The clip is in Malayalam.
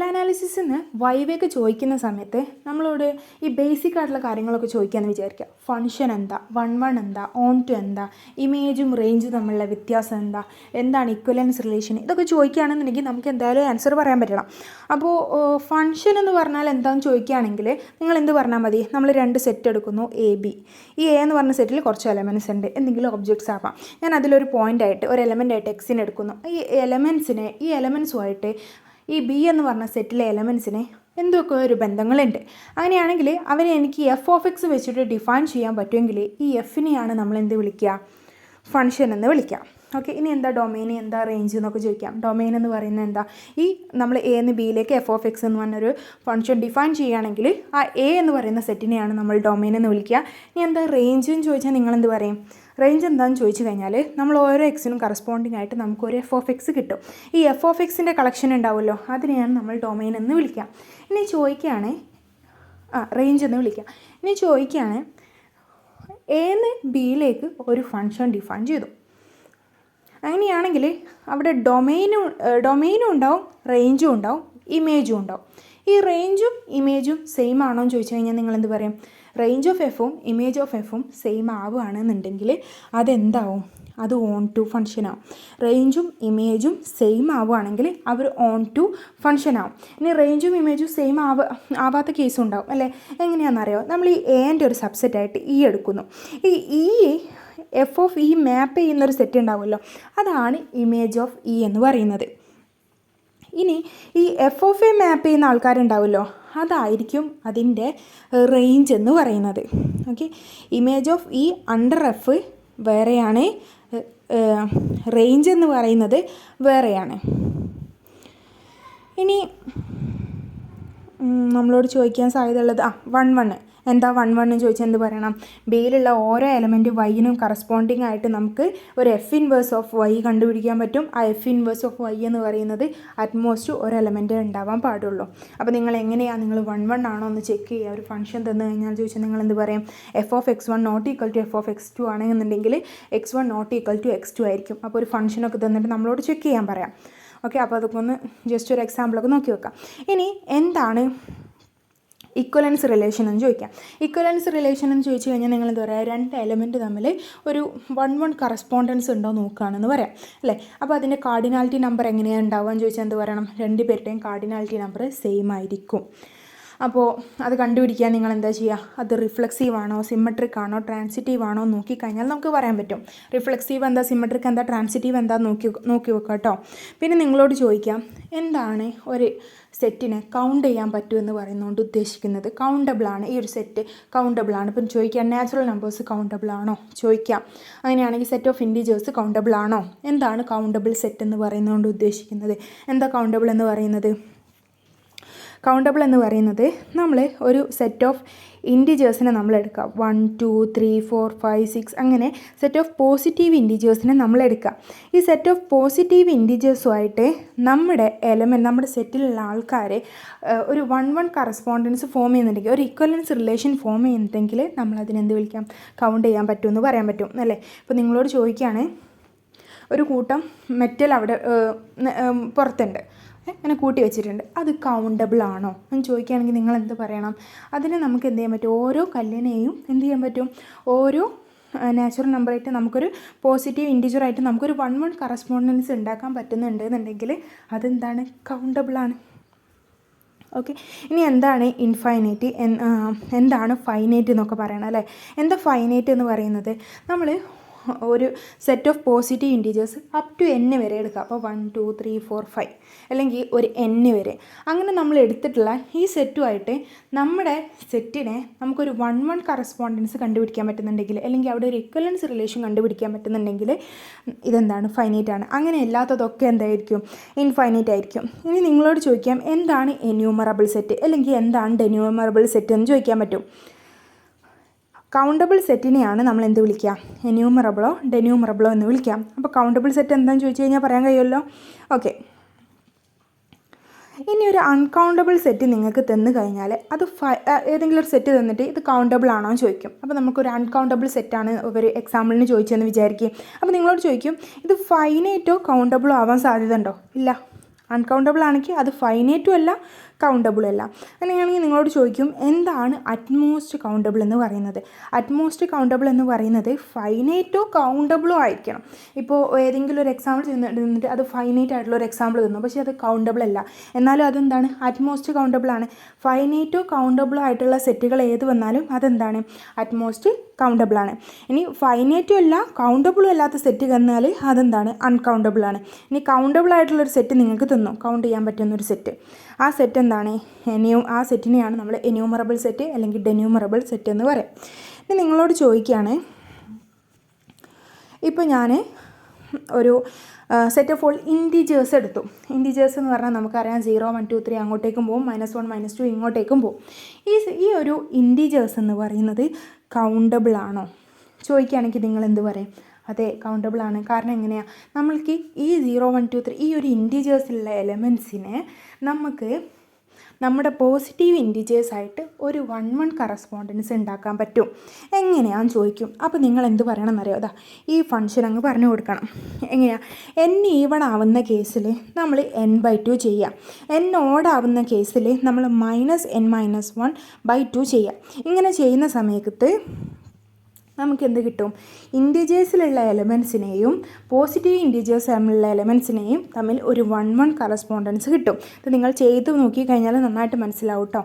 അനാലിസിസിൽ നിന്ന് വൈവേക്ക് ചോദിക്കുന്ന സമയത്ത് നമ്മളോട് ഈ ബേസിക് ആയിട്ടുള്ള കാര്യങ്ങളൊക്കെ ചോദിക്കാമെന്ന് വിചാരിക്കുക. ഫംഗ്ഷൻ എന്താ, വൺ എന്താ, ഓൺ ടു എന്താ, ഇമേജും റേഞ്ചും തമ്മിലുള്ള വ്യത്യാസം എന്താ, എന്താണ് ഇക്വലൻസ് റിലേഷൻ, ഇതൊക്കെ ചോദിക്കുകയാണെന്നുണ്ടെങ്കിൽ നമുക്ക് എന്തായാലും ആൻസർ പറയാൻ പറ്റണം. അപ്പോൾ ഫംഗ്ഷൻ എന്ന് പറഞ്ഞാൽ എന്താണെന്ന് ചോദിക്കുകയാണെങ്കിൽ നിങ്ങൾ എന്ത് പറഞ്ഞാൽ മതി, നമ്മൾ 2 സെറ്റ് എടുക്കുന്നു, എ ബി. ഈ എ എന്ന് പറഞ്ഞ സെറ്റിൽ കുറച്ച് എലമെൻറ്റ്സ് ഉണ്ട്, എന്തെങ്കിലും ഒബ്ജക്ട്സ് ആവാം. ഞാൻ അതിലൊരു പോയിൻ്റായിട്ട് ഒരു എലമെൻ്റായിട്ട് എക്സിന് എടുക്കുന്നു. ഈ എലമെൻറ്റ്സുമായിട്ട് ഈ ബി എന്ന് പറഞ്ഞ സെറ്റിലെ എലമെൻറ്റ്സിന് എന്തൊക്കെ ഒരു ബന്ധങ്ങളുണ്ട്. അങ്ങനെയാണെങ്കിൽ അവനെ എനിക്ക് എഫ് ഓഫ് എക്സ് വെച്ചിട്ട് ഡിഫൈൻ ചെയ്യാൻ പറ്റുമെങ്കിൽ ഈ എഫിനെയാണ് നമ്മൾ എന്ത് വിളിക്കുക, ഫംഗ്ഷൻ എന്ന് വിളിക്കുക. ഓക്കെ, ഇനി എന്താ ഡൊമെയിൻ, എന്താ റേഞ്ച് എന്നൊക്കെ ചോദിക്കാം. ഡൊമെയിൻ എന്ന് പറയുന്നത് എന്താ, ഈ നമ്മൾ എ എന്ന് ബിയിലേക്ക് എഫ് ഓഫ് എക്സ് എന്ന് പറഞ്ഞൊരു ഫംഗ്ഷൻ ഡിഫൈൻ ചെയ്യുകയാണെങ്കിൽ ആ എ എന്ന് പറയുന്ന സെറ്റിനെയാണ് നമ്മൾ ഡൊമെയിൻ എന്ന് വിളിക്കുക. ഇനി എന്താ റേഞ്ച് എന്ന് ചോദിച്ചാൽ നിങ്ങൾ എന്ത് പറയും? റേഞ്ച് എന്താണെന്ന് ചോദിച്ചു കഴിഞ്ഞാൽ നമ്മൾ ഓരോ എക്സിനും കറസ്പോണ്ടിങ് ആയിട്ട് നമുക്കൊരു എഫ് ഓഫ് എക്സ് കിട്ടും. ഈ എഫ് ഓഫ് എക്സിൻ്റെ കളക്ഷൻ ഉണ്ടാവുമല്ലോ, അതിനെയാണ് നമ്മൾ ഡൊമെയിൻ എന്ന് വിളിക്കുക. ഇനി ചോദിക്കുകയാണ് റേഞ്ച് എന്ന് വിളിക്കുക. ഇനി ചോദിക്കുകയാണ് എന്ന് ബിയിലേക്ക് ഒരു ഫംഗ്ഷൻ ഡിഫൈൻ ചെയ്തു. അങ്ങനെയാണെങ്കിൽ അവിടെ ഡൊമെയിനും ഉണ്ടാവും, റേഞ്ചും ഉണ്ടാവും, ഇമേജും ഉണ്ടാവും. ഈ റേഞ്ചും ഇമേജും സെയിം ആണോ എന്ന് ചോദിച്ചു കഴിഞ്ഞാൽ നിങ്ങൾ എന്ത് പറയും? റേഞ്ച് ഓഫ് എഫും ഇമേജ് ഓഫ് എഫും സെയിം ആവുകയാണെന്നുണ്ടെങ്കിൽ അതെന്താവും? അത് ഓൺ ടു ഫംഗ്ഷനാവും. റേഞ്ചും ഇമേജും സെയിം ആവുകയാണെങ്കിൽ അവർ ഓൺ ടു ഫംഗ്ഷനാവും. ഇനി റേഞ്ചും ഇമേജും സെയിം ആവാത്ത കേസും ഉണ്ടാവും അല്ലേ? എങ്ങനെയാണെന്നറിയോ? നമ്മൾ ഈ എൻ്റെ ഒരു സബ്സെറ്റായിട്ട് ഇ എടുക്കുന്നു. ഈ എഫ് ഓഫ് ഇ മാപ്പ് ചെയ്യുന്നൊരു സെറ്റ് ഉണ്ടാവുമല്ലോ, അതാണ് ഇമേജ് ഓഫ് ഇ എന്ന് പറയുന്നത്. ഇനി ഈ എഫ് ഓഫ് എ മാപ്പ് ചെയ്യുന്ന ആൾക്കാരുണ്ടാവുമല്ലോ, അതായിരിക്കും അതിൻ്റെ റേഞ്ച് എന്ന് പറയുന്നത്. Okay, image of E under F വേറെയാണ്, റേഞ്ച് എന്ന് പറയുന്നത് വേറെയാണ്. ഇനി നമ്മളോട് ചോദിക്കാൻ സാധ്യതയുള്ളത് വൺ എന്താ വൺ എന്ന് ചോദിച്ചാൽ എന്ത് പറയണം? ബിയിലുള്ള ഓരോ എലമെൻറ്റ് വൈനും കറസ്പോണ്ടിങ് ആയിട്ട് നമുക്ക് ഒരു എഫ് ഇൻവേഴ്സ് ഓഫ് വൈ കണ്ടുപിടിക്കാൻ പറ്റും. ആ എഫ് ഇൻവേഴ്സ് ഓഫ് വൈ എന്ന് പറയുന്നത് അറ്റ്മോസ്റ്റ് ഒരു എലമെൻറ്റ് ഉണ്ടാവാൻ പാടുള്ളൂ. അപ്പോൾ നിങ്ങൾ എങ്ങനെയാണ്, നിങ്ങൾ വൺ ആണോ എന്ന് ചെക്ക് ചെയ്യുക. ഒരു ഫംഗ്ഷൻ തന്നു കഴിഞ്ഞാൽ ചോദിച്ചാൽ നിങ്ങൾ എന്ത് പറയും? F of X one not equal to F of X two ആണെന്നുണ്ടെങ്കിൽ X one not equal to X two ആയിരിക്കും. അപ്പോൾ ഒരു ഫംഗ്ഷനൊക്കെ തന്നിട്ട് നമ്മളോട് ചെക്ക് ചെയ്യാൻ പറയാം. ഓക്കെ, അപ്പോൾ അതൊക്കെ ഒന്ന് ജസ്റ്റ് ഒരു എക്സാമ്പിളൊക്കെ നോക്കി വെക്കാം. ഇനി എന്താണ് ഇക്വലൻസ് റിലേഷൻ എന്ന് ചോദിക്കാം. ഇക്വലൻസ് റിലേഷൻ എന്ന് ചോദിച്ചു കഴിഞ്ഞാൽ നിങ്ങൾ എന്താ പറയുക? 2 എലമെൻറ്റ് തമ്മിൽ ഒരു 1 കറസ്പോണ്ടൻസ് ഉണ്ടോ നോക്കുകയാണെന്ന് പറയാം അല്ലേ? അപ്പോൾ അതിൻ്റെ കാർഡിനാലിറ്റി നമ്പർ എങ്ങനെയാണ് ഉണ്ടാവുക എന്ന് ചോദിച്ചാൽ എന്ത് പറയണം? 2 പേരുടെയും കാർഡിനാലിറ്റി നമ്പർ സെയിം ആയിരിക്കും. അപ്പോൾ അത് കണ്ടുപിടിക്കാൻ നിങ്ങൾ എന്താ ചെയ്യുക? അത് റിഫ്ലെക്സീവ് ആണോ, സിമ്മട്രിക് ആണോ, ട്രാൻസിറ്റീവ് ആണോ നോക്കിക്കഴിഞ്ഞാൽ നമുക്ക് പറയാൻ പറ്റും. റിഫ്ലെക്സീവ് എന്താ, സിമ്മട്രിക് എന്താ, ട്രാൻസിറ്റീവ് എന്താ നോക്കി വെക്കുക കേട്ടോ. പിന്നെ നിങ്ങളോട് ചോദിക്കാം, എന്താണ് ഒരു സെറ്റിനെ കൗണ്ട് ചെയ്യാൻ പറ്റുമെന്ന് പറയുന്നതുകൊണ്ട് ഉദ്ദേശിക്കുന്നത്? കൗണ്ടബിളാണ്, ഈ ഒരു സെറ്റ് കൗണ്ടബിളാണ്. ഇപ്പം ചോദിക്കാം നാച്ചുറൽ നമ്പേഴ്സ് കൗണ്ടബിൾ ആണോ ചോദിക്കാം. അങ്ങനെയാണെങ്കിൽ സെറ്റ് ഓഫ് ഇൻഡിജേഴ്സ് കൗണ്ടബിൾ ആണോ? എന്താണ് കൗണ്ടബിൾ സെറ്റ് എന്ന് പറയുന്നതുകൊണ്ട് ഉദ്ദേശിക്കുന്നത്? എന്താ കൗണ്ടബിൾ എന്ന് പറയുന്നത്? കൗണ്ടബിൾ എന്ന് പറയുന്നത് നമ്മൾ ഒരു സെറ്റ് ഓഫ് ഇൻഡിജേഴ്സിനെ നമ്മൾ എടുക്കുക. 1 2 3 4 5 6 അങ്ങനെ സെറ്റ് ഓഫ് പോസിറ്റീവ് ഇൻഡിജേഴ്സിനെ നമ്മൾ എടുക്കുക. ഈ സെറ്റ് ഓഫ് പോസിറ്റീവ് ഇൻഡിജേഴ്സുമായിട്ട് നമ്മുടെ നമ്മുടെ സെറ്റിലുള്ള ആൾക്കാരെ ഒരു 1 കറസ്പോണ്ടൻസ് ഫോം ചെയ്യുന്നുണ്ടെങ്കിൽ, ഒരു ഇക്വലൻസ് റിലേഷൻ ഫോം ചെയ്യുന്നുണ്ടെങ്കിൽ നമ്മൾ അതിനെന്ത് വിളിക്കാം? കൗണ്ട് ചെയ്യാൻ പറ്റുമെന്ന് പറയാൻ പറ്റും അല്ലേ? ഇപ്പോൾ നിങ്ങളോട് ചോദിക്കുകയാണ്, ഒരു കൂട്ടം മെറ്റൽ അവിടെ പുറത്തുണ്ട്, അങ്ങനെ കൂട്ടി വെച്ചിട്ടുണ്ട്, അത് കൗണ്ടബിൾ ആണോ എന്ന് ചോദിക്കുകയാണെങ്കിൽ നിങ്ങൾ എന്ത് പറയണം? അതിനെ നമുക്ക് എന്ത് ചെയ്യാൻ പറ്റും? ഓരോ കല്ലിനെയും എന്ത് ചെയ്യാൻ പറ്റും? ഓരോ നാച്ചുറൽ നമ്പറായിട്ട് നമുക്കൊരു പോസിറ്റീവ് ഇൻറ്റിജറായിട്ട് നമുക്കൊരു 1 കറസ്പോണ്ടൻസ് ഉണ്ടാക്കാൻ പറ്റുന്നുണ്ട് എന്നുണ്ടെങ്കിൽ അതെന്താണ്? കൗണ്ടബിളാണ്. ഓക്കെ, ഇനി എന്താണ് ഇൻഫൈനൈറ്റ്, എന്താണ് ഫൈനൈറ്റ് എന്നൊക്കെ പറയണം അല്ലേ? എന്താ ഫൈനൈറ്റ് എന്ന് പറയുന്നത്? നമ്മൾ ഒരു set of positive integers up to n വരെ എടുക്കുക. അപ്പോൾ 1 2 3 4 5 അല്ലെങ്കിൽ ഒരു n വരെ അങ്ങനെ നമ്മൾ എടുത്തിട്ടുള്ള ഈ സെറ്റുമായിട്ട് നമ്മുടെ സെറ്റിനെ നമുക്കൊരു 1 കറസ്പോണ്ടൻസ് കണ്ടുപിടിക്കാൻ പറ്റുന്നുണ്ടെങ്കിൽ, അല്ലെങ്കിൽ അവിടെ ഒരു ഇക്വലൻസ് റിലേഷൻ കണ്ടുപിടിക്കാൻ പറ്റുന്നുണ്ടെങ്കിൽ ഇതെന്താണ്? ഫൈനൈറ്റ് ആണ്. അങ്ങനെ അല്ലാത്തതൊക്കെ എന്തായിരിക്കും? ഇൻഫൈനൈറ്റ് ആയിരിക്കും. ഇനി നിങ്ങളോട് ചോദിക്കാം, എന്താണ് എന്യൂമറബിൾ സെറ്റ് അല്ലെങ്കിൽ എന്താണ് ഡെന്യൂമറബിൾ സെറ്റ് എന്ന് ചോദിക്കാൻ പറ്റും. കൗണ്ടബിൾ സെറ്റിനെയാണ് നമ്മൾ എന്ത് വിളിക്കുക? എന്യൂമറബിളോ ഡെന്യൂമറബിളോ എന്ന് വിളിക്കാം. അപ്പോൾ കൗണ്ടബിൾ സെറ്റ് എന്താണെന്ന് ചോദിച്ചു കഴിഞ്ഞാൽ പറയാൻ കഴിയുമല്ലോ. ഓക്കെ, ഇനി ഒരു അൺകൗണ്ടബിൾ സെറ്റ് നിങ്ങൾക്ക് തന്നു കഴിഞ്ഞാൽ അത് ഏതെങ്കിലും ഒരു സെറ്റ് തന്നിട്ട് ഇത് കൗണ്ടബിൾ ആണോ എന്ന് ചോദിക്കും. അപ്പോൾ നമുക്കൊരു അൺകൗണ്ടബിൾ സെറ്റാണ് ഒരു എക്സാമ്പിളിന് ചോദിച്ചതെന്ന് വിചാരിക്കും. അപ്പോൾ നിങ്ങളോട് ചോദിക്കും, ഇത് ഫൈനൈറ്റോ കൗണ്ടബിളോ ആവാൻ സാധ്യത ഉണ്ടോ? ഇല്ല, അൺകൗണ്ടബിൾ ആണെങ്കിൽ അത് ഫൈനൈറ്റും അല്ല കൗണ്ടബിളും അല്ല. അങ്ങനെയാണെങ്കിൽ നിങ്ങളോട് ചോദിക്കും എന്താണ് അറ്റ്മോസ്റ്റ് കൗണ്ടബിൾ എന്ന് പറയുന്നത്. അറ്റ്മോസ്റ്റ് കൗണ്ടബിൾ എന്ന് പറയുന്നത് ഫൈനൈറ്റോ കൗണ്ടബിളോ ആയിരിക്കണം. ഇപ്പോൾ ഏതെങ്കിലും ഒരു എക്സാമ്പിൾ തന്നിട്ട് അത് ഫൈനൈറ്റ് ആയിട്ടുള്ള ഒരു എക്സാമ്പിൾ തന്നു, പക്ഷേ അത് കൗണ്ടബിൾ അല്ല, എന്നാലും അതെന്താണ് അറ്റ്മോസ്റ്റ് കൗണ്ടബിൾ ആണ്. ഫൈനൈറ്റോ കൗണ്ടബിളോ ആയിട്ടുള്ള സെറ്റുകൾ ഏത് വന്നാലും അതെന്താണ് അറ്റ്മോസ്റ്റ് കൗണ്ടബിൾ ആണ്. ഇനി ഫൈനൈറ്റും അല്ല കൗണ്ടബിളും അല്ലാത്ത സെറ്റ് വന്നാൽ അതെന്താണ് അൺകൗണ്ടബിൾ ആണ്. ഇനി കൗണ്ടബിൾ ആയിട്ടുള്ളൊരു സെറ്റ് നിങ്ങൾക്ക് തന്നു, കൗണ്ട് ചെയ്യാൻ പറ്റുന്നൊരു സെറ്റ്, ആ സെറ്റ് എന്താണ് ആ സെറ്റിനെയാണ് നമ്മൾ എന്യൂമറബിൾ സെറ്റ് അല്ലെങ്കിൽ ഡെന്യൂമറബിൾ സെറ്റ് എന്ന് പറയും. ഇനി നിങ്ങളോട് ചോദിക്കുകയാണ്, ഇപ്പോൾ ഞാൻ ഒരു സെറ്റ് ഓഫ് ഓൾ ഇൻറ്റീജേഴ്സ് എടുത്തു. ഇൻറ്റീജേഴ്സ് എന്ന് പറഞ്ഞാൽ നമുക്കറിയാം 0, 1, 2, 3 അങ്ങോട്ടേക്കും പോകും, -1, -2 ഇങ്ങോട്ടേക്കും പോകും. ഈ ഒരു ഇൻറ്റീജേഴ്സ് എന്ന് പറയുന്നത് കൗണ്ടബിൾ ആണോ ചോദിക്കുകയാണെങ്കിൽ നിങ്ങൾ എന്ത് പറയും? അതെ, കൗണ്ടബിൾ ആണ്. കാരണം എങ്ങനെയാണ്, നമ്മൾക്ക് ഈ 0, 1, 2, 3 ഈ ഒരു ഇൻറ്റീജേഴ്സിലുള്ള എലമെൻസിനെ നമുക്ക് നമ്മുടെ പോസിറ്റീവ് ഇൻറ്റീജേഴ്സായിട്ട് ഒരു 1, 1 കറസ്പോണ്ടൻസ് ഉണ്ടാക്കാൻ പറ്റും. എങ്ങനെയാണെന്ന് ചോദിക്കും. അപ്പോൾ നിങ്ങൾ എന്ത് പറയണമെന്നറിയോ? അതാ ഈ ഫംഗ്ഷൻ അങ്ങ് പറഞ്ഞു കൊടുക്കണം. എങ്ങനെയാണ്, n ഈവൺ ആവുന്ന കേസിൽ നമ്മൾ n/2 ചെയ്യാം, n ഓഡ് ആവുന്ന കേസിൽ നമ്മൾ -n-1/2 ചെയ്യാം. ഇങ്ങനെ ചെയ്യുന്ന സമയത്ത് നമുക്ക് എന്ത് കിട്ടും? ഇൻറ്റീജേഴ്സിലുള്ള എലമെൻസിനെയും പോസിറ്റീവ് ഇൻറ്റീജേഴ്സ് തമ്മിലുള്ള എലമെൻസിനെയും തമ്മിൽ ഒരു 1, 1 കറസ്പോണ്ടൻസ് കിട്ടും. ഇത് നിങ്ങൾ ചെയ്ത് നോക്കിക്കഴിഞ്ഞാൽ നന്നായിട്ട് മനസ്സിലാവും കേട്ടോ.